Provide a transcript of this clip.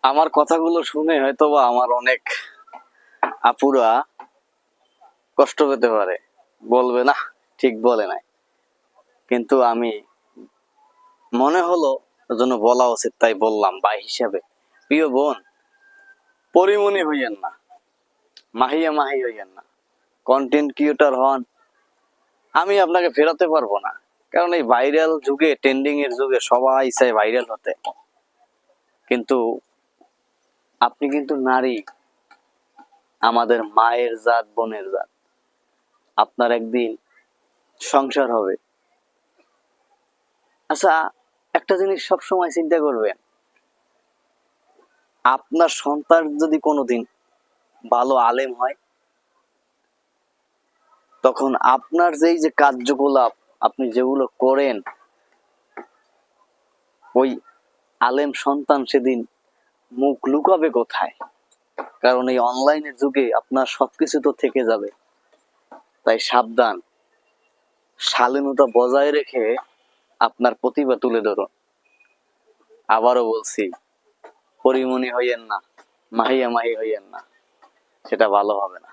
আমার কথাগুলো শুনে হয়তোবা আমার অনেক আপুরা কষ্ট পেতে পারে, বলবে না ঠিক বলে নাই, কিন্তু আমি মনে হলো জন্য বলা উচিত, তাই বললাম ভাই হিসাবে। প্রিয় বোন, পরিমণি হইয়েন না, মাহিয়া মাহি হইয়েন না, কন্টেন্ট ক্রিয়েটর হন। আমি আপনাকে ফেরাতে পারবো না, কারণ এই ভাইরাল যুগে, ট্রেন্ডিং এর যুগে সবাই চায় ভাইরাল হতে, কিন্তু আপনি কিন্তু নারী, আমাদের মায়ের জাত, বোনের জাত। আপনার একদিন সংসার হবে। আচ্ছা, একটা জিনিস সবসময় চিন্তা করবেন, আপনার সন্তান যদি কোনোদিন ভালো আলেম হয়, তখন আপনার যেই যে কার্যকলাপ আপনি যেগুলো করেন, ওই আলেম সন্তান সেদিন মুখ লুকাবে কোথায়? কারণ এই অনলাইনের যুগে আপনার সবকিছু তো থেকে যাবে। তাই সাবধান, শালীনতা বজায় রেখে আপনার প্রতিভা তুলে ধরুন। আবারও বলছি, পরিমণি হইয়েন না, মাহিয়া মাহি হইয়েন না, সেটা ভালো হবে না।